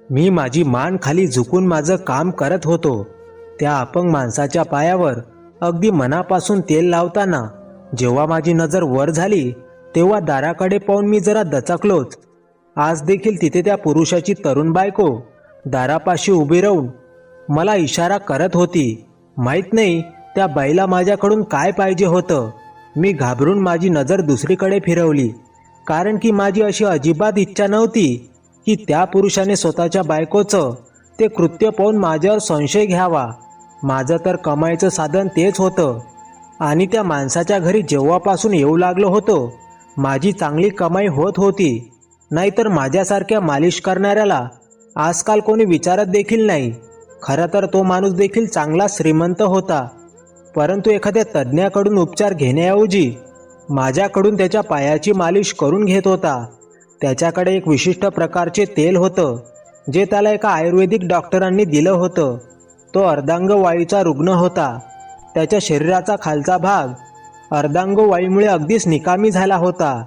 मी माझी मान खाली झुकून माझं काम करत होतो. त्या अपंग माणसाच्या पायावर अगदी मनापासून तेल लावताना जेव्हा माझी नजर वर झाली तेव्हा दाराकडे पाहून मी जरा दचकलोच. आज देखील तिथे त्या पुरुषाची तरुण बायको दारापाशी उभी राहून मला इशारा करत होती. माहीत नाही त्या बाईला माझ्याकडून काय पाहिजे होतं. मी घाबरून माझी नजर दुसरीकडे फिरवली, कारण की माझी अशी अजिबात इच्छा नव्हती की त्या पुरुषाने स्वतःच्या बायकोचं ते कृत्य पाहून माझ्यावर संशय घ्यावा. माझं तर कमाईचं साधन तेच होतं आणि त्या माणसाच्या घरी जेव्हापासून येऊ लागलो होतो माझी चांगली कमाई होत होती. नाहीतर माझ्यासारख्या मालिश करणाऱ्याला आजकाल कोणी विचारत देखील नाही. खरं तर तो माणूस देखील चांगला श्रीमंत होता, परंतु एखाद्या तज्ज्ञाकडून उपचार घेण्याऐवजी माझ्याकडून त्याच्या पायाची मालिश करून घेत होता. त्याच्याकडे एक विशिष्ट प्रकारचे तेल होतं जे त्याला एका आयुर्वेदिक डॉक्टरांनी दिलं होतं. तो अर्धांगवायूचा रुग्ण होता. त्याच्या शरीराचा खालचा भाग अर्धांगवायूमुळे अगदीच निकामी झाला होता,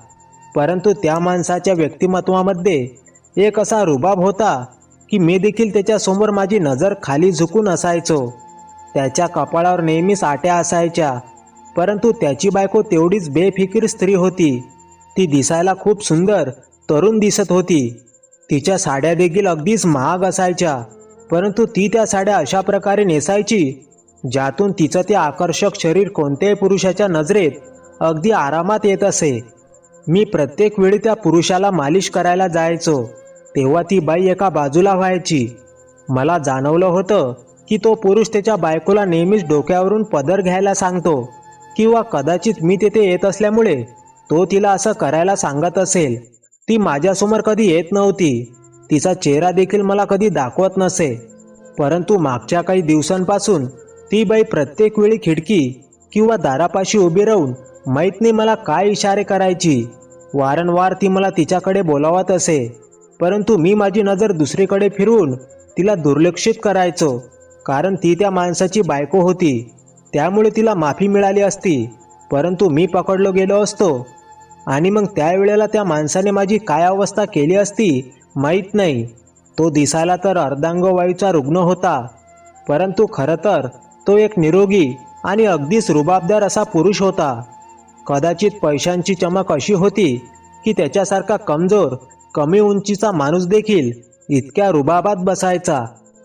परंतु त्या माणसाच्या व्यक्तिमत्वामध्ये एक असा रुबाब होता की मी देखील त्याच्यासमोर माझी नजर खाली झुकून असायचो. त्याच्या कपाळावर नेहमीच आट्या असायच्या, परंतु त्याची बायको तेवढीच बेफिकीर स्त्री होती. ती दिसायला खूप सुंदर तरुण दिसत होती. तिच्या साड्या देखील अगदीच महाग असायच्या, परंतु ती त्या साड्या अशा प्रकारे नेसायची ज्यातून तिचं ते आकर्षक शरीर कोणत्याही पुरुषाच्या नजरेत अगदी आरामात येत असे. मी प्रत्येक वेळी त्या पुरुषाला मालिश करायला जायचो तेव्हा ती बाई एका बाजूला व्हायची. मला जाणवलं होतं की तो पुरुष त्याच्या बायकोला नेहमीच डोक्यावरून पदर घ्यायला सांगतो, किंवा कदाचित मी तेथे येत असल्यामुळे तो तिला असं करायला सांगत असेल. ती माझ्यासमोर कधी येत नव्हती. तिचा चेहरा देखील मला कधी दाखवत नसे, परंतु मागच्या काही दिवसांपासून ती बाई प्रत्येक वेळी खिडकी किंवा दारापाशी उभी राहून माहीत नाही मला काय इशारे करायची. वारंवार ती मला तिच्याकडे बोलावत असे, परंतु मी माझी नजर दुसरीकडे फिरवून तिला दुर्लक्षित करायचो, कारण ती त्या माणसाची बायको होती. त्यामुळे तिला माफी मिळाली असती, परंतु मी पकडलो गेलो असतो आणि मग त्यावेळेला त्या माणसाने माझी काय अवस्था केली असती माहीत नाही. तो दिसायला तर अर्धांगवायूचा रुग्ण होता, परंतु खरं तर तो एक निरोगी आणि अगदीच रुबाबदार असा पुरुष होता. कदाचित पैशांची चमक अशी होती की त्याच्यासारखा कमजोर कमी उंचीचा माणूस देखील इतक्या रुबाबात बसायचा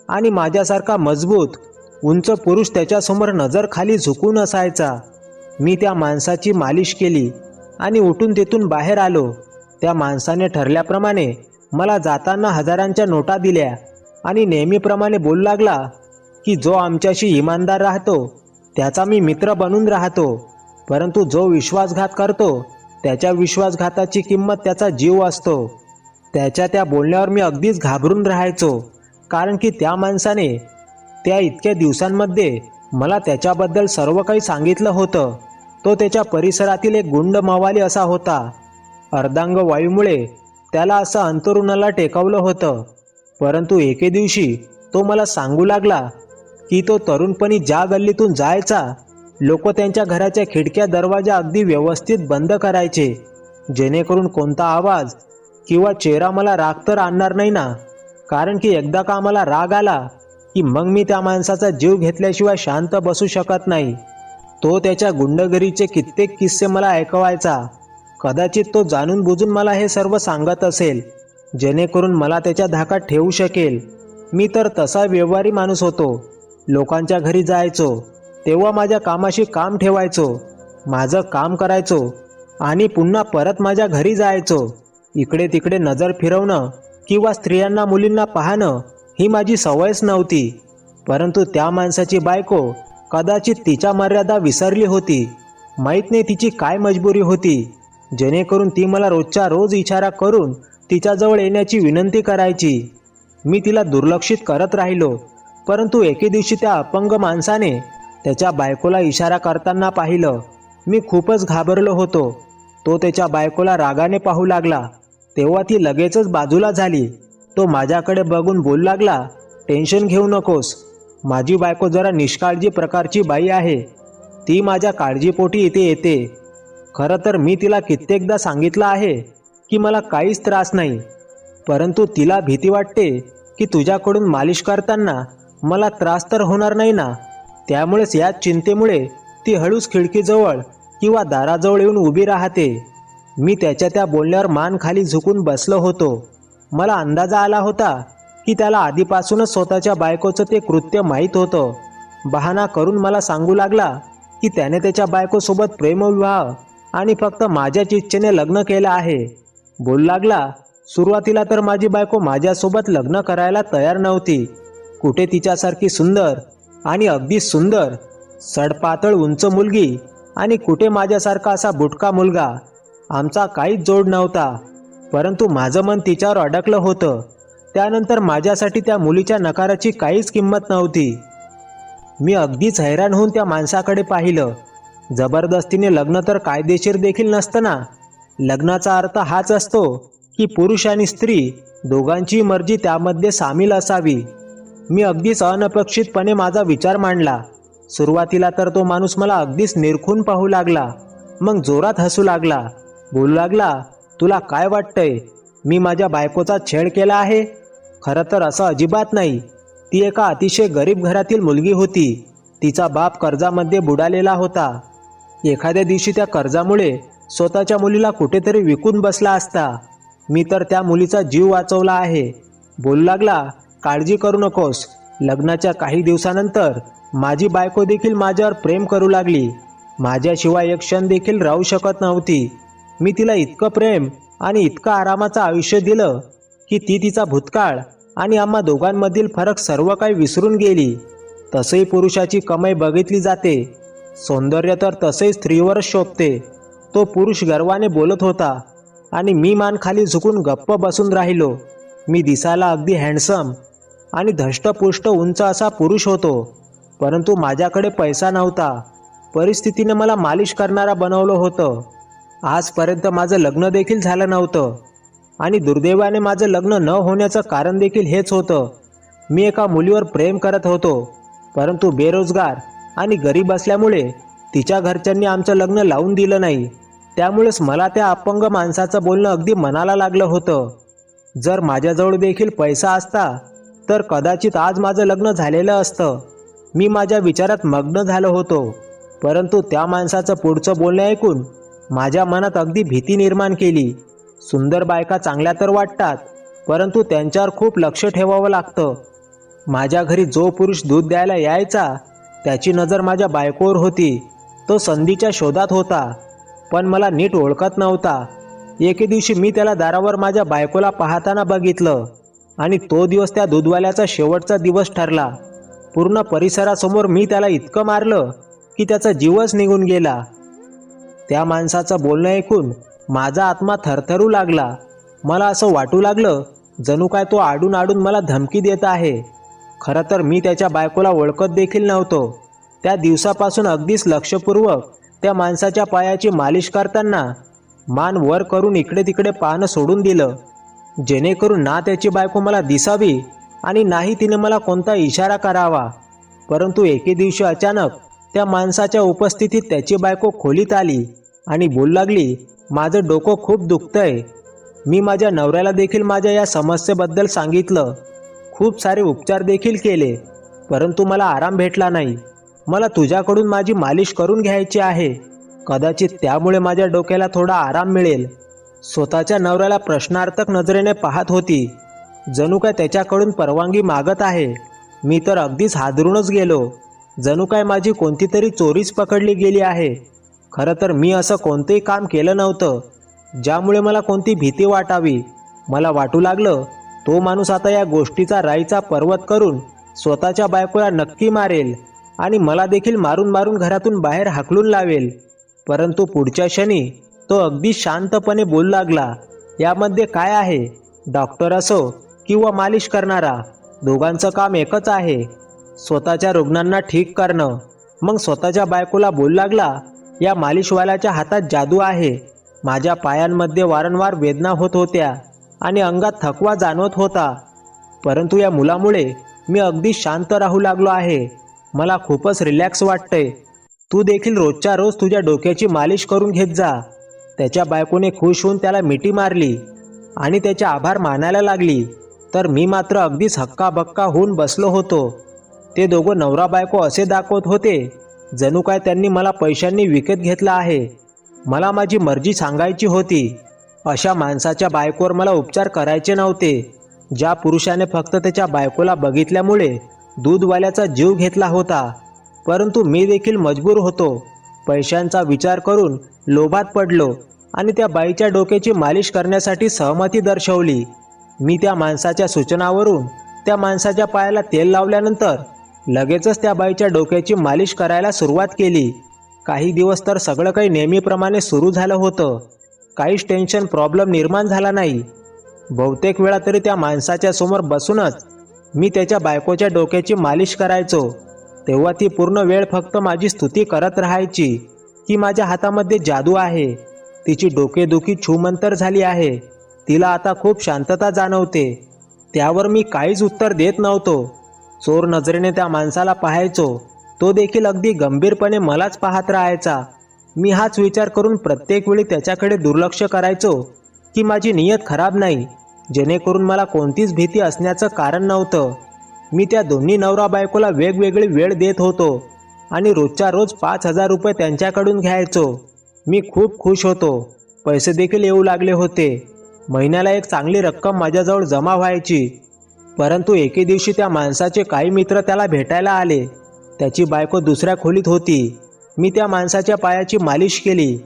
आणि माझ्यासारखा मजबूत उंच पुरुष त्याच्यासमोर नजर खाली झुकून असायचा. मी त्या माणसाची मालिश केली आणि उठून तेथून बाहेर आलो. त्या माणसाने ठरल्याप्रमाणे मला जाताना हजारांच्या नोटा दिल्या आणि नेहमीप्रमाणे बोलू लागला की जो आमच्याशी इमानदार राहतो त्याचा मी मित्र बनून राहतो, परंतु जो विश्वासघात करतो त्याच्या विश्वासघाताची किंमत त्याचा जीव असतो. त्याच्या त्या बोलण्यावर मी अगदीच घाबरून राहायचो, कारण की त्या माणसाने त्या इतक्या दिवसांमध्ये मला त्याच्याबद्दल सर्व काही सांगितलं होतं. तो त्याच्या परिसरातील एक गुंड मवाली असा होता. अर्धांगवायूमुळे त्याला असं अंतरुणाला टेकवलं होतं, परंतु एके दिवशी तो मला सांगू लागला की तो तरुणपणी ज्या गल्लीतून जायचा लोक त्यांच्या घराच्या खिडक्या दरवाजा अगदी व्यवस्थित बंद करायचे, जेणेकरून कोणता आवाज किंवा चेहरा मला राग तर आणणार नाही ना. कारण की एकदा का मला राग आला की मग मी त्या माणसाचा जीव घेतल्याशिवाय शांत बसू शकत नाही. तो त्याच्या गुंडगिरीचे कित्येक किस्से मला ऐकवायचा. कदाचित तो जाणून बुजून मला हे सर्व सांगत असेल, जेणेकरून मला त्याच्या धाकात ठेवू शकेल. मी तर तसा व्यवहारी माणूस होतो. लोकांच्या घरी जायचो तेव्हा माझ्या कामाशी काम ठेवायचो, माझं काम करायचो आणि पुन्हा परत माझ्या घरी जायचो. इकडे तिकडे नजर फिरवणं किंवा स्त्रियांना मुलींना पाहणं ही माझी सवयच नव्हती. परंतु त्या माणसाची बायको कदाचित तिच्या मर्यादा विसरली होती. माहीत नाही तिची काय मजबुरी होती, जेणेकरून ती मला रोजच्या रोज इशारा करून तिच्याजवळ येण्याची विनंती करायची. मी तिला दुर्लक्षित करत राहिलो, परंतु एके दिवशी त्या अपंग माणसाने त्याच्या बायकोला इशारा करताना पाहिलं. मी खूपच घाबरलो होतो. तो त्याच्या बायकोला रागाने पाहू लागला तेव्हा ती लगेचच बाजूला झाली. तो माझ्याकडे बघून बोलू लागला, टेन्शन घेऊ नकोस, माझी बायको जरा निष्काळजी प्रकारची बाई आहे. ती माझ्या काळजीपोटी इथे येते. खरं तर मी तिला कित्येकदा सांगितलं आहे की मला काहीच त्रास नाही, परंतु तिला भीती वाटते की तुझ्याकडून मालिश करताना मला त्रास तर होणार नाही ना. त्यामुळेच याच चिंतेमुळे ती हळूच खिडकीजवळ किंवा दाराजवळ येऊन उभी राहते. मी त्याच्या त्या बोलण्यावर मान खाली झुकून बसलो होतो. मला अंदाजा आला होता की त्याला आधीपासूनच स्वतःच्या बायकोचं ते कृत्य माहीत होतं. बहाणा करून मला सांगू लागला की त्याने त्याच्या बायकोसोबत प्रेमविवाह आणि फक्त माझ्याच इच्छेने लग्न केलं आहे. बोलू लागला, सुरुवातीला तर माझी बायको माझ्यासोबत लग्न करायला तयार नव्हती. कुठे तिच्यासारखी सुंदर आणि अगदी सुंदर सडपातळ उंच मुलगी आणि कुठे माझ्यासारखा असा बुटका मुलगा. आमचा काहीच जोड नव्हता. परंतु माझं मन तिच्यावर अडकलं होतं. त्यानंतर माझ्यासाठी त्या मुलीच्या नकाराची काहीच किंमत नव्हती. मी अगदीच हैराण होऊन त्या माणसाकडे पाहिलं. जबरदस्तीने लग्न तर कायदेशीर देखील नसतं ना. लग्नाचा अर्थ हाच असतो की पुरुष आणि स्त्री दोघांची मर्जी त्यामध्ये सामील असावी. मी अगदीच अनपेक्षितपणे माझा विचार मांडला. सुरुवातीला तर तो माणूस मला अगदीच निरखून पाहू लागला. मग जोरात हसू लागला. बोलू लागला, तुला काय वाटतंय, मी माझ्या बायकोचा छेड केला आहे? खरं तर असं अजिबात नाही. ती एका अतिशय गरीब घरातील मुलगी होती. तिचा बाप कर्जामध्ये बुडालेला होता. एखाद्या दिवशी त्या कर्जामुळे स्वतःच्या मुलीला कुठेतरी विकून बसला असता. मी तर त्या मुलीचा जीव वाचवला आहे. बोलू लागला, काळजी करू नकोस. लग्नाच्या काही दिवसानंतर माझी बायको देखील माझ्यावर प्रेम करू लागली. माझ्याशिवाय एक क्षण देखील राहू शकत नव्हती. मी तिला इतकं प्रेम आणि इतकं आरामाचं आयुष्य दिलं की ती तिचा भूतकाळ आणि आम्हा दोघांमधील फरक सर्व काही विसरून गेली. तसंही पुरुषाची कमाई बघितली जाते. सौंदर्य तर तसंही स्त्रीवरच शोभते. तो पुरुष गर्वाने बोलत होता आणि मी मान खाली झुकून गप्प बसून राहिलो. मी दिसायला अगदी हँडसम आणि धष्टपुष्ट उंच असा पुरुष होतो. परंतु माझ्याकडे पैसा नव्हता. परिस्थितीने मला मालिश करणारा बनवलं होतं. आजपर्यंत माझं लग्न देखील झालं नव्हतं आणि दुर्दैवाने माझं लग्न न होण्याचं कारण देखील हेच होतं. मी एका मुलीवर प्रेम करत होतो. परंतु बेरोजगार आणि गरीब असल्यामुळे तिच्या घरच्यांनी आमचं लग्न लावून दिलं नाही. त्यामुळेच मला त्या अपंग माणसाचं बोलणं अगदी मनाला लागलं होतं. जर माझ्याजवळ देखील पैसा असता तर कदाचित आज माझं लग्न झालेलं असतं. मी माझ्या विचारात मग्न झालो होतो. परंतु त्या माणसाचं पुढचं बोलणं ऐकून माझ्या मनात अगदी भीती निर्माण केली. सुंदर बायका चांगल्या तर वाटतात, परंतु त्यांच्यावर खूप लक्ष ठेवावं लागतं. माझ्या घरी जो पुरुष दूध द्यायला यायचा त्याची नजर माझ्या बायकोवर होती. तो संधीच्या शोधात होता, पण मला नीट ओळखत नव्हता. एके दिवशी मी त्याला दारावर माझ्या बायकोला पाहताना बघितलं आणि तो दिवस त्या दूधवाल्याचा शेवटचा दिवस ठरला. पूर्ण परिसरासमोर मी त्याला इतकं मारलं की त्याचा जीवच निघून गेला. त्या माणसाचं बोलणं ऐकून माझा आत्मा थरथरू लागला. मला असं वाटू लागलं जणू काय तो आडून आडून मला धमकी देत आहे. खरं तर मी त्याच्या बायकोला ओळखत देखील नव्हतो. त्या दिवसापासून अगदीच लक्षपूर्वक त्या माणसाच्या पायाची मालिश करताना मान वर करून इकडे तिकडे पाहणं सोडून दिलं, जेणेकरून ना त्याची बायको मला दिसावी आणि नाही तिने मला कोणता इशारा करावा. परंतु एके दिवशी अचानक त्या माणसाच्या उपस्थितीत त्याची बायको खोलीत आली आणि बोलू लागली, माझं डोकं खूप दुखतंय. मी माझ्या नवऱ्याला देखील माझ्या या समस्येबद्दल सांगितलं. खूप सारे उपचार देखील केले, परंतु मला आराम भेटला नाही. मला तुझ्याकडून माझी मालिश करून घ्यायची आहे. कदाचित त्यामुळे माझ्या डोक्याला थोडा आराम मिळेल. स्वतःच्या नवऱ्याला प्रश्नार्थक नजरेने पाहत होती, जणू काय त्याच्याकडून परवानगी मागत आहे. मी तर अगदीच हादरूनच गेलो. जणू काय माझी कोणती तरी चोरीच पकडली गेली आहे. खरं तर मी असं कोणतंही काम केलं नव्हतं ज्यामुळे मला कोणती भीती वाटावी. मला वाटू लागलं तो माणूस आता या गोष्टीचा राईचा पर्वत करून स्वतःच्या बायकोला नक्की मारेल आणि मला देखील मारून मारून घरातून बाहेर हाकलून लावेल. परंतु पुढच्या क्षणी तो अगदी शांतपणे बोलू लागला, यामध्ये काय आहे? डॉक्टर असो किंवा मालिश करणारा, दोघांचं काम एकच आहे, स्वतःच्या रुग्णांना ठीक करणं. मग स्वतःच्या बायकोला बोलू लागला, या मालिशवाल्याच्या हातात जादू आहे. माझ्या पायांमध्ये वारंवार वेदना होत होत्या आणि अंगात थकवा जाणवत होता. परंतु या मुलामुळे मी अगदी शांत राहू लागलो आहे. मला खूपच रिलॅक्स वाटतंय. तू देखील रोजच्या रोज तुझ्या डोक्याची मालिश करून घेत जा. त्याच्या बायकोने खुश होऊन त्याला मिठी मारली आणि त्याचे आभार मानायला लागली. तर मी मात्र अगदीच हक्काबक्का होऊन बसलो होतो. ते दोघं नवरा बायको असे दाखवत होते जणू काय त्यांनी मला पैशांनी विकत घेतलं आहे. मला माझी मर्जी सांगायची होती. अशा माणसाच्या बायकोवर मला उपचार करायचे नव्हते, ज्या पुरुषाने फक्त त्याच्या बायकोला बघितल्यामुळे दूधवाल्याचा जीव घेतला होता. परंतु मी देखील मजबूर होतो. पैशांचा विचार करून लोभात पडलो आणि त्या बाईच्या डोक्याची मालिश करण्यासाठी सहमती दर्शवली. मी त्या माणसाच्या सूचनावरून त्या माणसाच्या पायाला तेल लावल्यानंतर लगेचच त्या बाईच्या डोक्याची मालिश करायला सुरुवात केली. काही दिवस तर सगळं काही नेहमीप्रमाणे सुरू झालं होतं. काहीच टेन्शन प्रॉब्लेम निर्माण झाला नाही. बहुतेक वेळा तरी त्या माणसाच्या समोर बसूनच मी त्याच्या बायकोच्या डोक्याची मालिश करायचो. तेव्हा ती पूर्ण वेळ फक्त माझी स्तुती करत राहायची की माझ्या हातामध्ये जादू आहे, तिची डोकेदुखी छूमंतर झाली आहे, तिला आता खूप शांतता जाणवते. त्यावर मी काहीच उत्तर देत नव्हतो. चोर नजरेने त्या माणसाला पाहायचो. तो देखील अगदी गंभीरपणे मलाच पाहत राहायचा. मी हाच विचार करून प्रत्येक वेळी त्याच्याकडे दुर्लक्ष करायचो की माझी नियत खराब नाही, जेणेकरून मला कोणतीच भीती असण्याचं कारण नव्हतं. मी त्या दोन्ही नवरा बायकोला वेगवेगळी वेळ देत होतो आणि रोजच्या रोज 5,000 रुपये त्यांच्याकडून घ्यायचो. मी खूप खुश होतो. पैसे देखील येऊ लागले होते. महिन्याला एक चांगली रक्कम माझ्याजवळ जमा व्हायची. परंतु एके दिवशी त्या माणसाचे काही मित्र त्याला भेटायला आले. त्याची बायको दुसऱ्या खोलीत होती. मी त्या माणसाच्या पायाची मालिश केली.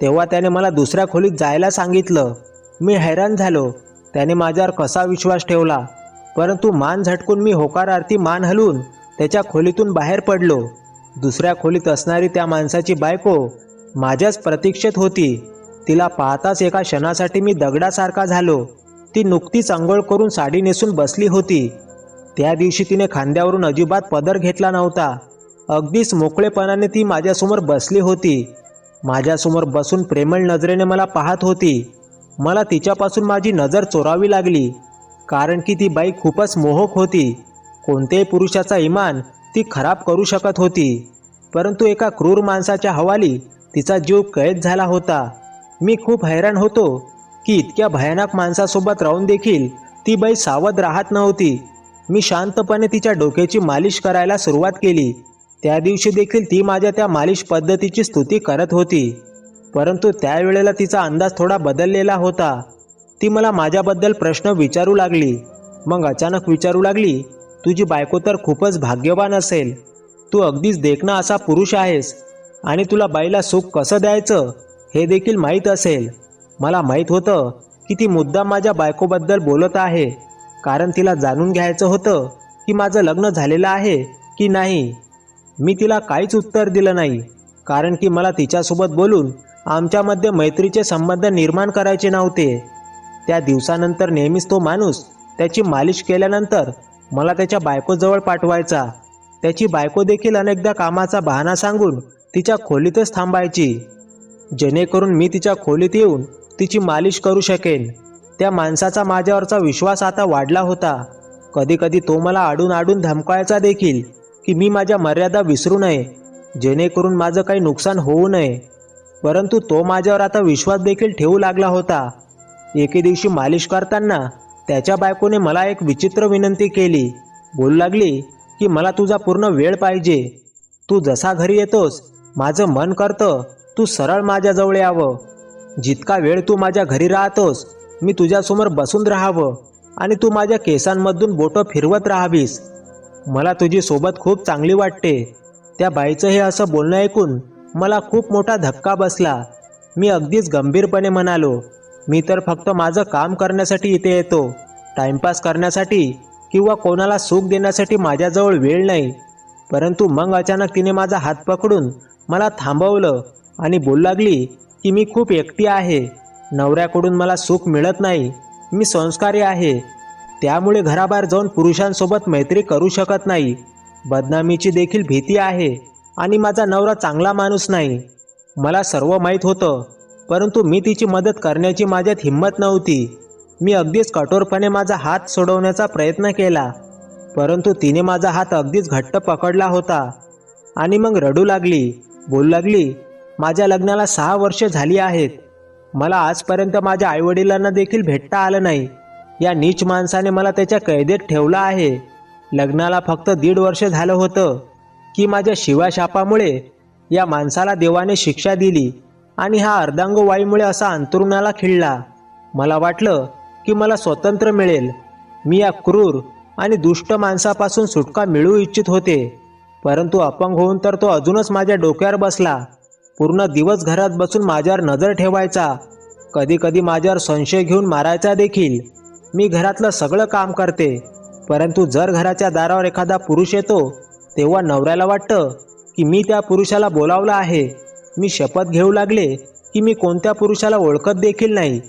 तेव्हा त्याने मला दुसऱ्या खोलीत जायला सांगितलं. मी हैराण झालो. त्याने माझ्यावर कसा विश्वास ठेवला. परंतु मान झटकून मी होकारार्थी मान हलवून त्याच्या खोलीतून बाहेर पडलो. दुसऱ्या खोलीत असणारी त्या माणसाची बायको माझ्याच प्रतीक्षेत होती. तिला पाहताच एका क्षणासाठी मी दगडासारखा झालो. ती नुकतीच अंघोळ करून साडी नेसून बसली होती. त्या दिवशी तिने खांद्यावरून अजिबात पदर घेतला नव्हता. अगदीच मोकळेपणाने ती माझ्यासमोर बसली होती. माझ्यासमोर बसून प्रेमळ नजरेने मला पाहत होती. मला तिच्यापासून माझी नजर चोरावी लागली, कारण की ती बाई खूपच मोहक होती. कोणत्याही पुरुषाचा इमान ती खराब करू शकत होती. परंतु एका क्रूर माणसाच्या हवाली तिचा जीव कैद झाला होता. मी खूप हैराण होतो की इतक्या भयानक माणसासोबत राहून देखील ती बाई सावध राहत नव्हती. मी शांतपणे तिच्या डोक्याची मालिश करायला सुरुवात केली. त्या दिवशी देखील ती माझ्या त्या मालिश पद्धतीची स्तुती करत होती. परंतु त्यावेळेला तिचा अंदाज थोडा बदललेला होता. ती मला माझ्याबद्दल प्रश्न विचारू लागली. मग अचानक विचारू लागली, तुझी बायको तर खूपच भाग्यवान असेल. तू अगदीच देखणा असा पुरुष आहेस आणि तुला बाईला सुख कसं द्यायचं हे देखील माहीत असेल. मला माहीत होतं की ती मुद्दाम माझ्या बायकोबद्दल बोलत आहे, कारण तिला जाणून घ्यायचं होतं की माझं लग्न झालेलं आहे की नाही. मी तिला काहीच उत्तर दिलं नाही, कारण की मला तिच्यासोबत बोलून आमच्यामध्ये मैत्रीचे संबंध निर्माण करायचे नव्हते. त्या दिवसानंतर नेहमीच तो माणूस त्याची मालिश केल्यानंतर मला त्याच्या बायकोजवळ पाठवायचा. त्याची बायको देखील अनेकदा कामाचा बहाणा सांगून तिच्या खोलीतच थांबायची, जेणेकरून मी तिच्या खोलीत येऊन तिची मालिश करू शकेन. त्या माणसाचा माझ्यावरचा विश्वास आता वाढला होता. कधीकधी तो मला आडून धमकावायचा देखील की मी माझ्या मर्यादा विसरू नये, जेणेकरून माझं काही नुकसान होऊ नये. परंतु तो माझ्यावर आता विश्वास देखील ठेवू लागला होता. एके दिवशी मालिश करताना त्याच्या बायकोने मला एक विचित्र विनंती केली. बोलू लागली की मला तुझा पूर्ण वेळ पाहिजे. तू जसा घरी येतोस माझं मन करतं तू सरळ माझ्याजवळ यावं. जितका वेळ तू माझ्या घरी राहतोस मी तुझ्यासमोर बसून राहावं आणि तू माझ्या केसांमधून बोटं फिरवत राहावीस. मला तुझी सोबत खूप चांगली वाटते. त्या बाईचं हे असं बोलणं ऐकून मला खूप मोठा धक्का बसला. मी अगदीच गंभीरपणे म्हणालो, मी तर फक्त माझं काम करण्यासाठी इथे येतो, टाइमपास करण्यासाठी किंवा कोणाला सुख देण्यासाठी माझ्याजवळ वेळ नाही. परंतु मग अचानक तिने माझा हात पकडून मला थांबवलं आणि बोलू लागली की मी खूप एकटी आहे. नवऱ्याकडून मला सुख मिळत नाही. मी संस्कारी आहे, त्यामुळे घराबाहेर जाऊन पुरुषांसोबत मैत्री करू शकत नाही. बदनामीची देखील भीती आहे आणि माझा नवरा चांगला माणूस नाही. मला सर्व माहीत होतं, परंतु मी तिची मदत करण्याची माझ्यात हिंमत नव्हती. मी अगदीच कठोरपणे माझा हात सोडवण्याचा प्रयत्न केला, परंतु तिने माझा हात अगदीच घट्ट पकडला होता आणि मग रडू लागली. बोलू लागली, माझ्या लग्नाला 6 वर्षे झाली आहेत. मला आजपर्यंत माझ्या आईवडिलांना देखील भेटता आलं नाही. या नीच माणसाने मला त्याच्या कैदेत ठेवलं आहे. लग्नाला फक्त 1.5 वर्ष झालं होतं की माझ्या शिवाशापामुळे या माणसाला देवाने शिक्षा दिली आणि हा अर्धांगवायूमुळे असा अंतरुणाला खिळला. मला वाटलं की मला स्वातंत्र्य मिळेल. मी या क्रूर आणि दुष्ट माणसापासून सुटका मिळवू इच्छित होते. परंतु अपंग होऊन तर तो अजूनच माझ्या डोक्यावर बसला. पूर्ण दिवस घरात बसून माझ्यावर नजर ठेवायचा. कधी कधी माझ्यावर संशय घेऊन मारायचा देखील. मी घरातलं सगळं काम करते, परंतु जर घराच्या दारावर एखादा पुरुष येतो तेव्हा नवऱ्याला वाटतं की मी त्या पुरुषाला बोलावलं आहे. मी शपथ घेऊ लागले की मी कोणत्या पुरुषाला ओळखत देखील नाही.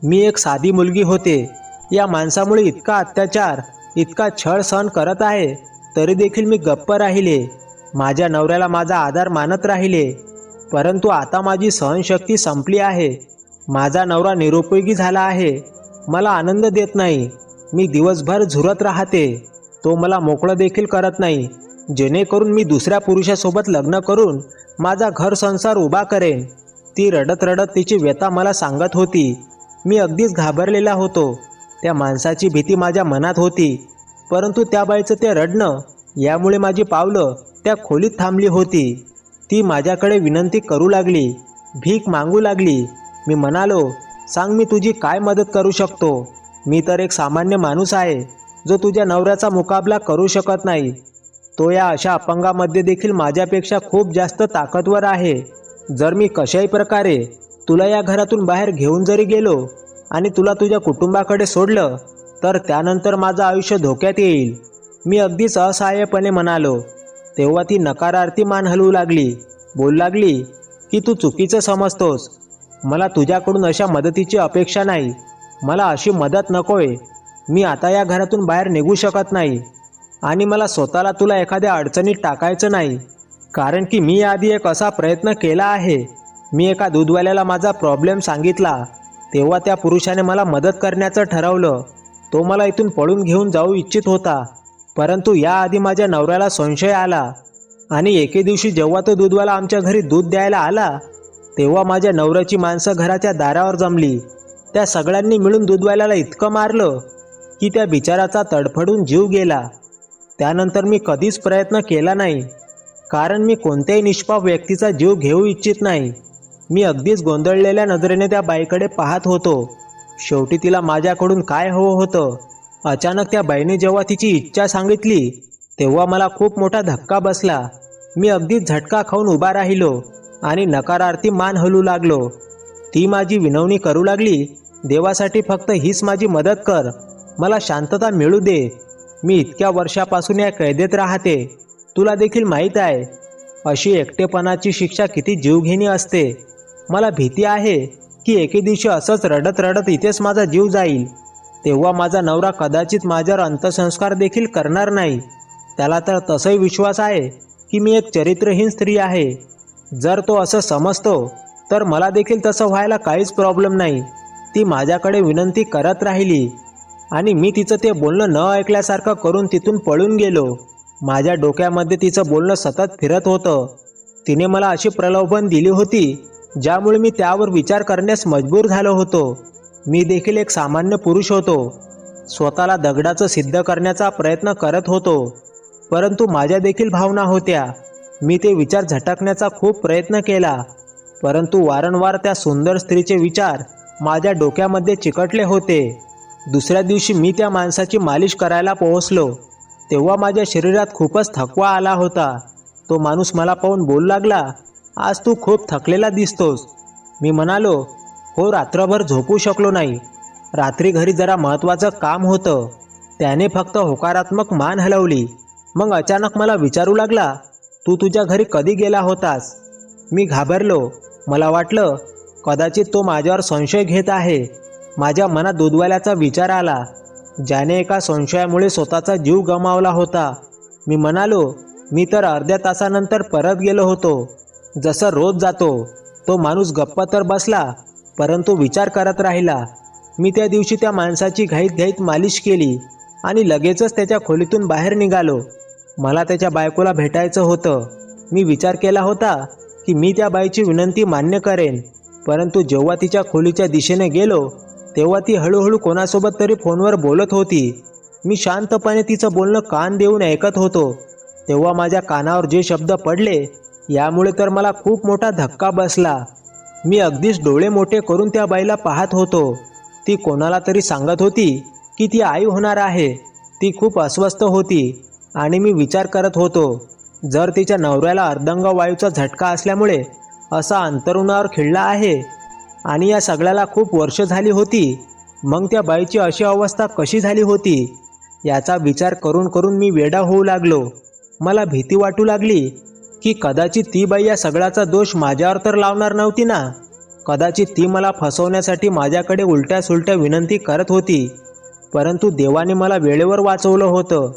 मी एक साधी मुलगी होते. या माणसामुळे इतका अत्याचार, इतका छळ सहन करत आहे, तरी देखील मी गप्प राहिले. माझ्या नवऱ्याला माझा आधार मानत राहिले. परंतु आता माझी सहनशक्ती संपली आहे. माझा नवरा निरुपयोगी झाला आहे. मला आनंद देत नाही. मी दिवसभर झुरत राहते. तो मला मोकळं देखील करत नाही, जेणेकरून मी दुसऱ्या पुरुषासोबत लग्न करून माझा घर संसार उभा करेन. ती रडत रडत तिची व्यथा मला सांगत होती. मी अगदीच घाबरलेला होतो. त्या माणसाची भीती माझ्या मनात होती, परंतु त्या बाईचं ते रडणं यामुळे माझी पावलं त्या खोलीत थांबली होती. ती माझ्याकडे विनंती करू लागली, भीक मागू लागली. मी म्हणालो, सांग, मी तुझी काय मदत करू शकतो? मी तर एक सामान्य माणूस आहे जो तुझ्या नवऱ्याचा मुकाबला करू शकत नाही. तो या अशा अपंगामध्ये देखील माझ्यापेक्षा खूप जास्त ताकदवर आहे. जर मी कशाही प्रकारे तुला या घरातून बाहेर घेऊन जरी गेलो आणि तुला तुझ्या कुटुंबाकडे सोडलं तर त्यानंतर माझं आयुष्य धोक्यात येईल. मी अगदीच असहाय्यपणे म्हणालो. तेव्हा ती नकारार्थी मान हलवू लागली. बोलू लागली की तू चुकीचं समजतोस. मला तुझ्याकडून अशा मदतीची अपेक्षा नाही. मला अशी मदत नकोय. मी आता या घरातून बाहेर निघू शकत नाही आणि मला स्वतःला तुला एखाद्या अडचणीत टाकायचं नाही, कारण की मी आधी एक असा प्रयत्न केला आहे. मी एका दूधवाल्याला माझा प्रॉब्लेम सांगितला. तेव्हा त्या पुरुषाने मला मदत करण्याचं ठरवलं. तो मला इथून पळून घेऊन जाऊ इच्छित होता, परंतु याआधी माझ्या नवऱ्याला संशय आला आणि एके दिवशी जेव्हा तो दूधवाला आमच्या घरी दूध द्यायला आला तेव्हा माझ्या नवऱ्याची माणसं घराच्या दारावर जमली. त्या सगळ्यांनी मिळून दूधवाल्याला इतकं मारलं की त्या बिचाराचा तडफडून जीव गेला. त्यानंतर मी कधीच प्रयत्न केला नाही, कारण मी कोणत्याही निष्पाप व्यक्तीचा जीव घेऊ इच्छित नाही. मी अगदीच गोंधळलेल्या नजरेने त्या बाईकडे पाहत होतो. शेवटी तिला माझ्याकडून काय हवं होतं? अचानक त्या बाईने जेव्हा तिची इच्छा सांगितली तेव्हा मला खूप मोठा धक्का बसला. मी अगदीच झटका खाऊन उभा राहिलो आणि नकारार्थी मान हलू लागलो. ती माझी विनवणी करू लागली, देवासाठी फक्त हीच माझी मदत कर. मला शांतता मिळू दे. मी इतक्या वर्षापासून या कैदेत राहते. तुला देखील माहीत आहे अशी एकटेपणाची शिक्षा किती जीवघेणी असते. मला भीती आहे की एके दिवशी असंच रडत रडत इथेच माझा जीव जाईल. तेव्हा माझा नवरा कदाचित माझ्यावर अंत्यसंस्कार देखील करणार नाही. त्याला तर तसाही विश्वास आहे की मी एक चरित्रहीन स्त्री आहे. जर तो असं समजतो तर मला देखील तसं व्हायला काहीच प्रॉब्लेम नाही. ती माझ्याकडे विनंती करत राहिली आणि मी तिचं ते बोलणं न ऐकल्यासारखं करून तिथून पळून गेलो. माझ्या डोक्यामध्ये तिचं बोलणं सतत फिरत होतं. तिने मला अशी प्रलोभन दिली होती ज्यामुळे मी त्यावर विचार करण्यास मजबूर झालो होतो. मी देखील एक सामान्य पुरुष होतो. स्वतःला दगडाचं सिद्ध करण्याचा प्रयत्न करत होतो, परंतु माझ्या देखील भावना होत्या. मी ते विचार झटकण्याचा खूप प्रयत्न केला, परंतु वारंवार त्या सुंदर स्त्रीचे विचार माझ्या डोक्यामध्ये चिकटले होते. दुसऱ्या दिवशी मी त्या माणसाची मालिश करायला पोहोचलो तेव्हा माझ्या शरीरात खूपच थकवा आला होता. तो माणूस मला पाहून बोलू लागला, आज तू खूप थकलेला दिसतोस. मी म्हणालो, हो, रात्रभर झोपू शकलो नाही. रात्री घरी जरा महत्त्वाचं काम होतं. त्याने फक्त होकारात्मक मान हलवली. मग अचानक मला विचारू लागला, तू तुझ्या घरी कधी गेला होतास? मी घाबरलो. मला वाटलं कदाचित तो माझ्यावर संशय घेत आहे. माझ्या मनात दूधवाल्याचा विचार आला, ज्याने एका संशयामुळे स्वतःचा जीव गमावला होता. मी म्हणालो, मी तर अर्ध्या तासानंतर परत गेलो होतो, जसं रोज जातो. तो माणूस गप्प तर बसला, परंतु विचार करत राहिला. मी त्या दिवशी त्या माणसाची घाईत मालिश केली आणि लगेचच त्याच्या खोलीतून बाहेर निघालो. मला त्याच्या बायकोला भेटायचं होतं. मी विचार केला होता की मी त्या बाईची विनंती मान्य करेन, परंतु जेव्हा तिच्या खोलीच्या दिशेने गेलो तेव्हा ती हळूहळू कोणासोबत तरी फोनवर बोलत होती. मी शांतपणे तिचं बोलणं कान देऊन ऐकत होतो. तेव्हा माझ्या कानावर जे शब्द पडले यामुळे तर मला खूप मोठा धक्का बसला. मी अगदीच डोळे मोठे करून त्या बाईला पाहत होतो. ती कोणाला तरी सांगत होती की ती आई होणार आहे. ती खूप अस्वस्थ होती आणि मी विचार करत होतो, जर तिच्या नवऱ्याला अर्धांग वायूचा झटका असल्यामुळे असा अंतरुणावर खिळला आहे आणि या सगळ्याला खूप वर्ष झाली होती, मग त्या बाईची अशी अवस्था कशी झाली होती याचा विचार करून करून मी वेडा होऊ लागलो. मला भीती वाटू लागली की कदाचित ती बाई या सगळ्याचा दोष माझ्यावर तर लावणार नव्हती ना. कदाचित ती मला फसवण्यासाठी माझ्याकडे उलट्या सुलट्या विनंती करत होती. परंतु देवाने मला वेळेवर वाचवलं होतं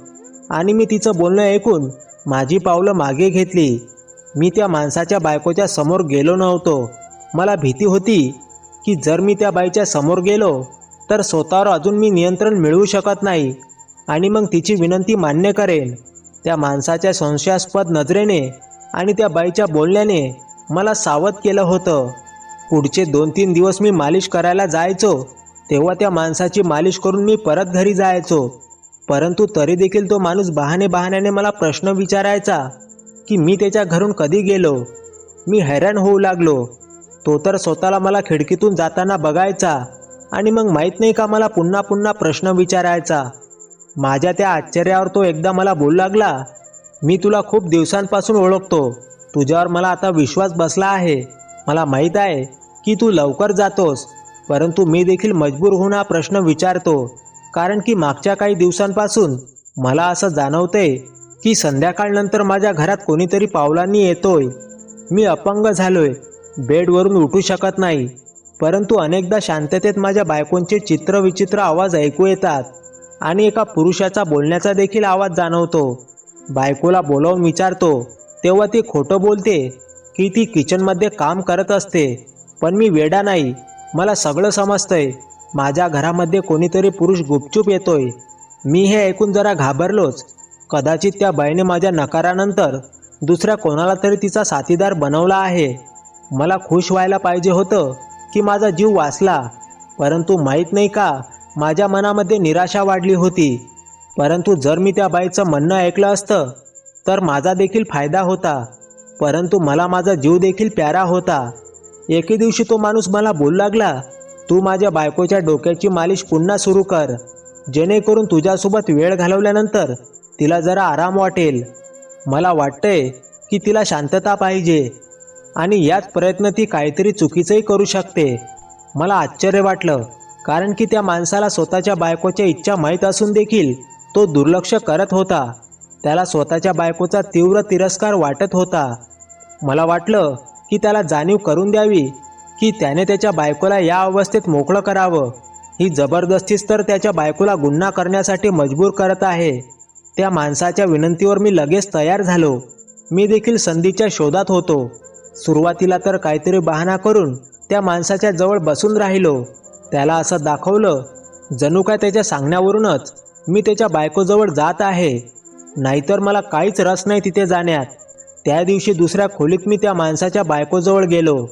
आणि मी तिचं बोलणं ऐकून माझी पावलं मागे घेतली. मी त्या माणसाच्या बायकोच्या समोर गेलो नव्हतो. मला भीती होती की जर मी त्या बाईच्या समोर गेलो तर स्वतःवर अजून मी नियंत्रण मिळवू शकत नाही आणि मग तिची विनंती मान्य करेन. त्या माणसाच्या संशयास्पद नजरेने आणि त्या बाईच्या बोलण्याने मला सावध केलं होतं. पुढचे 2-3 दिवस मी मालिश करायला जायचो. तेव्हा त्या माणसाची मालिश करून मी परत घरी जायचो. परंतु तरी देखील तो माणूस बहाण्याने मला प्रश्न विचारायचा की मी त्याच्या घरून कधी गेलो. मी हैराण होऊ लागलो. तो तर स्वतःला मला खिडकीतून जाताना बघायचा आणि मग माहीत नाही का मला पुन्हा पुन्हा प्रश्न विचारायचा. माझ्या त्या आश्चर्यावर तो एकदा मला बोलू लागला, मी तुला खूप दिवसांपासून ओळखतो. तुझ्यावर मला आता विश्वास बसला आहे. मला माहीत आहे की तू लवकर जातोस, परंतु मी देखील मजबूर होऊन हा प्रश्न विचारतो, कारण की मागच्या काही दिवसांपासून मला असं जाणवतंय की संध्याकाळनंतर माझ्या घरात कोणीतरी पावलांनी येतोय. मी अपंग झालोय, बेडवरून उठू शकत नाही, परंतु अनेकदा शांततेत माझ्या बायकोंचे चित्रविचित्र आवाज ऐकू येतात आणि एका पुरुषाचा बोलण्याचा देखील आवाज जाणवतो. बायकोला बोलावून विचारतो तेव्हा ती खोटं बोलते की ती किचनमध्ये काम करत असते. पण मी वेडा नाही, मला सगळं समजतंय. माझ्या घरामध्ये कोणीतरी पुरुष गुपचूप येतोय. मी हे ऐकून जरा घाबरलोच. कदाचित त्या बाईने माझ्या नकारानंतर दुसऱ्या कोणाला तरी तिचा साथीदार बनवला आहे. मला खुश व्हायला पाहिजे होतं की माझा जीव वाचला, परंतु माहीत नाही का माझ्या मनामध्ये निराशा वाढली होती. परंतु जर मी त्या बाईचं म्हणणं ऐकलं असतं तर माझा देखील फायदा होता, परंतु मला माझा जीव देखील प्यारा होता. एके दिवशी तो माणूस मला बोलू लागला, तू माझ्या बायकोच्या डोक्याची मालिश पुन्हा सुरू कर, जेणेकरून तुझ्यासोबत वेळ घालवल्यानंतर तिला जरा आराम वाटेल. मला वाटतंय की तिला शांतता पाहिजे आणि याच प्रयत्न ती काहीतरी चुकीचंही करू शकते. मला आश्चर्य वाटलं, कारण की त्या माणसाला स्वतःच्या बायकोच्या इच्छा माहीत असून देखील तो दुर्लक्ष करत होता. त्याला स्वतःच्या बायकोचा तीव्र तिरस्कार वाटत होता. मला वाटलं की त्याला जाणीव करून द्यावी की त्याने त्याच्या बायकोला या अवस्थेत मोकळं करावं. ही जबरदस्तीच तर त्याच्या बायकोला गुन्हा करण्यासाठी मजबूर करत आहे. त्या माणसाच्या विनंतीवर मी लगेच तयार झालो. मी देखील संधीच्या शोधात होतो. सुरुवातीला तर काहीतरी बहाणा करून त्या माणसाच्या जवळ बसून राहिलो. त्याला असं दाखवलं जणू काय त्याच्या सांगण्यावरूनच मी त्याच्या बायकोजवळ जात आहे, नाहीतर मला काहीच रस नाही तिथे जाण्यात. त्या दिवशी दुसऱ्या खोलीत मी त्या माणसाच्या बायकोजवळ गेलो.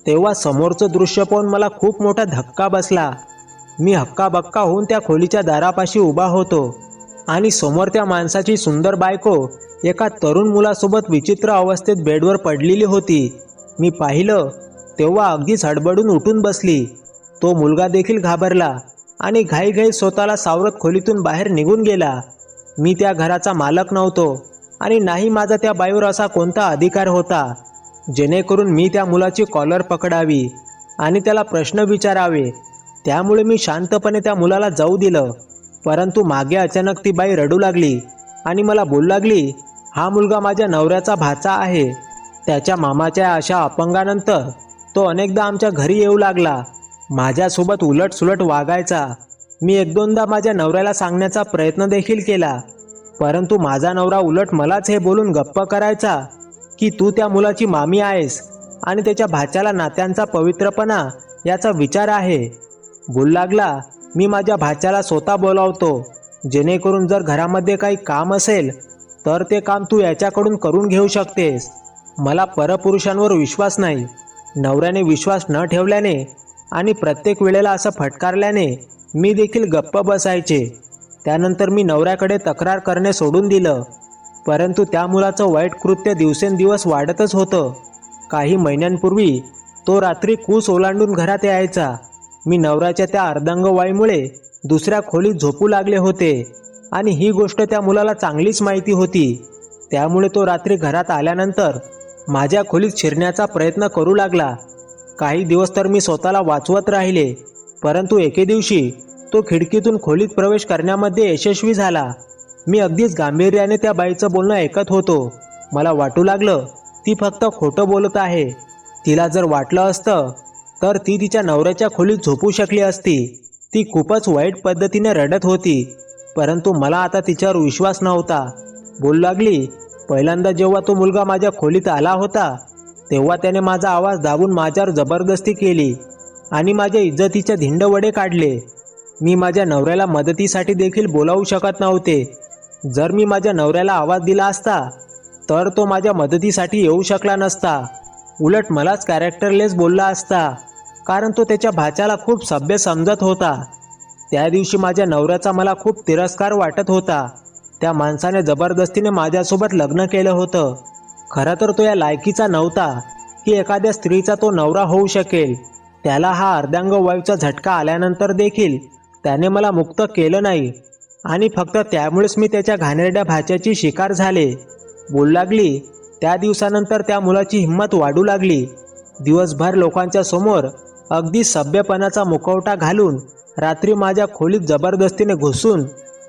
तेव्हा समोरचं दृश्य पाहून मला खूप मोठा धक्का बसला. मी हक्काबक्का होऊन त्या खोलीच्या दारापाशी उभा होतो आणि समोर त्या माणसाची सुंदर बायको एका तरुण मुलासोबत विचित्र अवस्थेत बेडवर पडलेली होती. मी पाहिलं तेव्हा अगदीच हडबडून उठून बसली. तो मुलगा देखील घाबरला आणि घाईघाई स्वतःला सावरत खोलीतून बाहेर निघून गेला. मी त्या घराचा मालक नव्हतो आणि नाही माझा त्या बाईवर असा कोणता अधिकार होता जेणेकरून मी त्या मुलाची कॉलर पकडावी आणि त्याला प्रश्न विचारावे. त्यामुळे मी शांतपणे त्या मुलाला जाऊ दिलं. परंतु मागे अचानक ती बाई रडू लागली आणि मला बोलू लागली, हा मुलगा माझ्या नवऱ्याचा भाचा आहे. त्याच्या मामाच्या अशा अपंगानंतर तो अनेकदा आमच्या घरी येऊ लागला. माझ्यासोबत उलटसुलट वागायचा. मी 1-2दा माझ्या नवऱ्याला सांगण्याचा प्रयत्न देखील केला, परंतु माझा नवरा उलट मलाच हे बोलून गप्प करायचा की तू त्या मुलाची मामी आहेस आणि त्याच्या भाच्याला नात्यांचा पवित्रपणा याचा विचार आहे. बोलू लागला, मी माझ्या भाच्याला स्वतः बोलावतो, जेणेकरून जर घरामध्ये काही काम असेल तर ते काम तू याच्याकडून करून घेऊ शकतेस. मला परपुरुषांवर विश्वास नाही. नवऱ्याने विश्वास न ठेवल्याने आणि प्रत्येक वेळेला असं फटकारल्याने मी देखील गप्प बसायचे. त्यानंतर मी नवऱ्याकडे तक्रार करणे सोडून दिलं. परंतु त्या मुलाचं वाईट कृत्य दिवसेंदिवस वाढतच होतं. काही महिन्यांपूर्वी तो रात्री कूस ओलांडून घरात यायचा. मी नवऱ्याच्या त्या अर्धांगवायूमुळे दुसऱ्या खोलीत झोपू लागले होते आणि ही गोष्ट त्या मुलाला चांगलीच माहिती होती. त्यामुळे तो रात्री घरात आल्यानंतर माझ्या खोलीत शिरण्याचा प्रयत्न करू लागला. काही दिवस तर मी स्वतःला वाचवत राहिले, परंतु एके दिवशी तो खिडकीतून खोलीत प्रवेश करण्यामध्ये यशस्वी झाला. मी अगदीच गांभीर्याने त्या बाईचं बोलणं ऐकत होतो. मला वाटू लागलं ती फक्त खोटं बोलत आहे. तिला जर वाटलं असतं तर ती तिच्या नवऱ्याच्या खोलीत झोपू शकली असती. ती खूपच वाईट पद्धतीने रडत होती, परंतु मला आता तिच्यावर विश्वास नव्हता. बोलू लागली, पहिल्यांदा जेव्हा तो मुलगा माझ्या खोलीत आला होता तेव्हा त्याने माझा आवाज दाबून माझ्यावर जबरदस्ती केली आणि माझ्या इज्जतीचे धिंडवडे काढले. मी माझ्या नवऱ्याला मदतीसाठी देखील बोलावू शकत नव्हते. जर मी माझ्या नवऱ्याला आवाज दिला असता तर तो माझ्या मदतीसाठी येऊ शकला नसता. उलट मलाच कॅरेक्टरलेस बोलला असता, कारण तो त्याच्या भाच्याला खूप सभ्य समजत होता. त्या दिवशी माझ्या नवऱ्याचा मला खूप तिरस्कार वाटत होता. त्या माणसाने जबरदस्तीने माझ्यासोबत लग्न केलं होतं. खरं तर तो या लायकीचा नव्हता की एखाद्या स्त्रीचा तो नवरा होऊ शकेल. त्याला हा अर्धांगवायूचा झटका आल्यानंतर देखील त्याने मला मुक्त केलं नाही आणि फक्त त्यामुळेच मी त्याच्या घाणेरड्या भाच्याची शिकार झाले. बोलू लागली, त्या दिवसानंतर त्या मुलाची हिंमत वाढू लागली. दिवसभर लोकांच्या समोर अगदी सभ्यपणाचा मुखवटा घालून रात्री माझ्या खोलीत जबरदस्तीने घुसून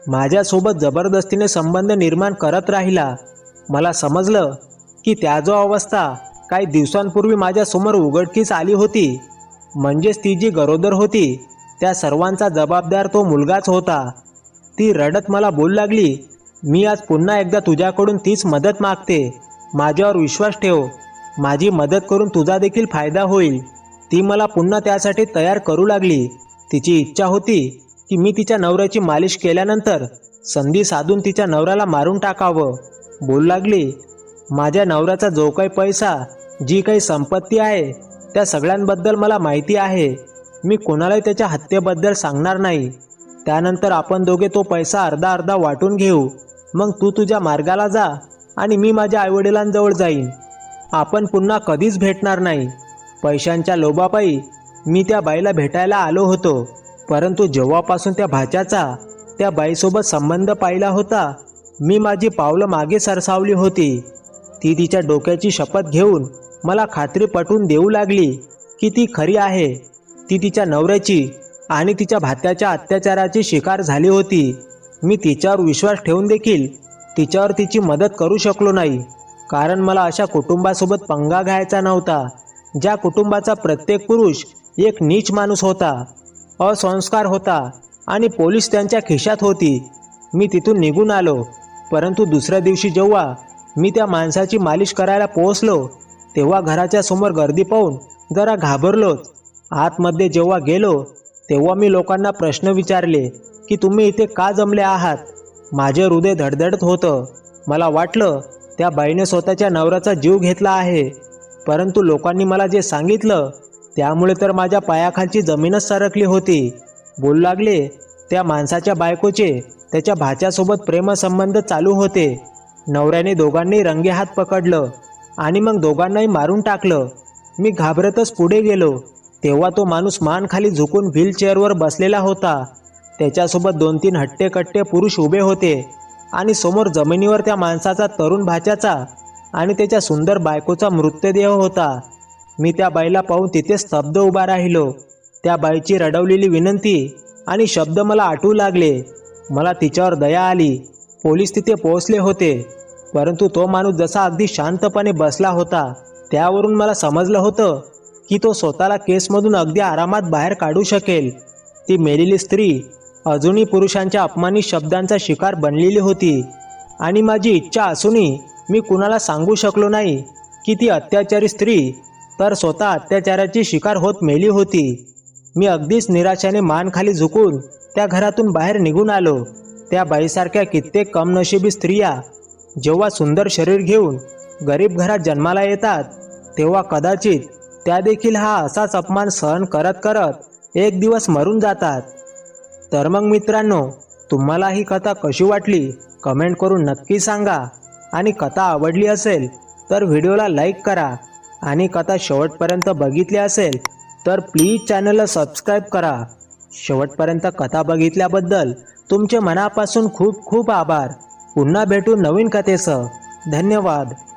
माझ्यासोबत जबरदस्तीने संबंध निर्माण करत राहिला. मला समजलं की त्याची अवस्था काही दिवसांपूर्वी माझ्यासमोर उघडकीस आली होती. म्हणजेच ती जी गरोदर होती त्या सर्वांचा जबाबदार तो मुलगाच होता. ती रडत मला बोलू लागली, मी आज पुन्हा एकदा तुझ्याकडून तीच मदत मागते. माझ्यावर विश्वास ठेव. माझी मदत करून तुझा देखील फायदा होईल. ती मला पुन्हा त्यासाठी तयार करू लागली. तिची इच्छा होती की मी तिच्या नवऱ्याची मालिश केल्यानंतर संधी साधून तिच्या नवऱ्याला मारून टाकावं. बोलू लागली, माझ्या नवऱ्याचा जो काही पैसा, जी काही संपत्ती आहे त्या सगळ्यांबद्दल मला माहिती आहे. मी कोणालाही त्याच्या हत्येबद्दल सांगणार नाही. त्यानंतर आपण दोघे तो पैसा अर्धा अर्धा वाटून घेऊ. मग तू तुझ्या मार्गाला जा आणि मी माझ्या आईवडिलांजवळ जाईन. आपण पुन्हा कधीच भेटणार नाही. पैशांच्या लोभापायी मी त्या बाईला भेटायला आलो होतो, परंतु जेव्हापासून त्या भाच्याचा त्या बाईसोबत संबंध पाहिला होता मी माझी पावलं मागे सरसावली होती. ती तिच्या डोक्याची शपथ घेऊन मला खात्री पटवून देऊ लागली की ती खरी आहे. ती तिच्या नवऱ्याची आणि तिच्या भात्याच्या अत्याचाराची शिकार झाली होती. मी तिच्यावर विश्वास ठेवून देखील तिच्यावर तिची मदत करू शकलो नाही, कारण मला अशा कुटुंबासोबत पंगा घ्यायचा नव्हता, ज्या कुटुंबाचा प्रत्येक पुरुष एक नीच माणूस होता, असंस्कार होता आणि पोलीस त्यांच्या खिशात होती. मी तिथून निघून आलो. परंतु दुसऱ्या दिवशी जेव्हा मी त्या माणसाची मालिश करायला पोहोचलो तेव्हा घराच्या समोर गर्दी पाहून जरा घाबरलोच. आतमध्ये जेव्हा गेलो तेव्हा मी लोकांना प्रश्न विचारले की तुम्ही इथे का जमले आहात. माझे हृदय धडधडत होतं. मला वाटलं त्या बाईने स्वतःच्या नवऱ्याचा जीव घेतला आहे. परंतु लोकांनी मला जे सांगितलं त्यामुळे तर माझ्या पायाखालची जमीनच सरकली होती. बोलू लागले, त्या माणसाच्या बायकोचे त्याच्या भाच्यासोबत प्रेमसंबंध चालू होते. नवऱ्याने दोघांनी रंगेहात पकडलं आणि मग दोघांनाही मारून टाकलं. मी घाबरतच पुढे गेलो तेव्हा तो माणूस मान खाली झुकून व्हीलचेअरवर बसलेला होता. त्याच्यासोबत 2-3 हट्टेकट्टे पुरुष उभे होते आणि समोर जमिनीवर त्या माणसाचा तरुण भाच्याचा आणि त्याच्या सुंदर बायकोचा मृतदेह होता. मी त्या बाईला पाहून तिथे स्तब्ध उभा राहिलो. त्या बाईची रडवलेली विनंती आणि शब्द मला आठवू लागले. मला तिच्यावर दया आली. पोलीस तिथे पोहोचले होते, परंतु तो माणूस जसा अगदी शांतपणे बसला होता त्यावरून मला समजलं होतं की तो स्वतःला केसमधून अगदी आरामात बाहेर काढू शकेल. ती मेलेली स्त्री अजूनही पुरुषांच्या अपमानित शब्दांचा शिकार बनलेली होती आणि माझी इच्छा असूनही मी कुणाला सांगू शकलो नाही की ती अत्याचारी स्त्री तर स्वतः अत्याचाराची शिकार होत मेली होती. मी अगदीच निराशाने मान खाली झुकून त्या घरातून बाहेर निघून आलो. त्या बाईसारख्या कित्येक कमनशिबी स्त्रिया जेव्हा सुंदर शरीर घेऊन गरीब घरात जन्माला येतात तेव्हा कदाचित त्या देखील हा असाच अपमान सहन करत करत एक दिवस मरून जातात. तर मग मित्रांनो, तुम्हाला ही कथा कशी वाटली कमेंट करून नक्की सांगा. आणि कथा आवडली असेल तर व्हिडिओला लाईक करा. आणि कथा शेवटपर्यंत बघितली असेल तर प्लीज चॅनलला सबस्क्राईब करा. शेवटपर्यंत कथा बघितल्याबद्दल तुमचे मनापासून खूप खूप आभार. पुन्हा भेटू नवीन कथेसह. धन्यवाद.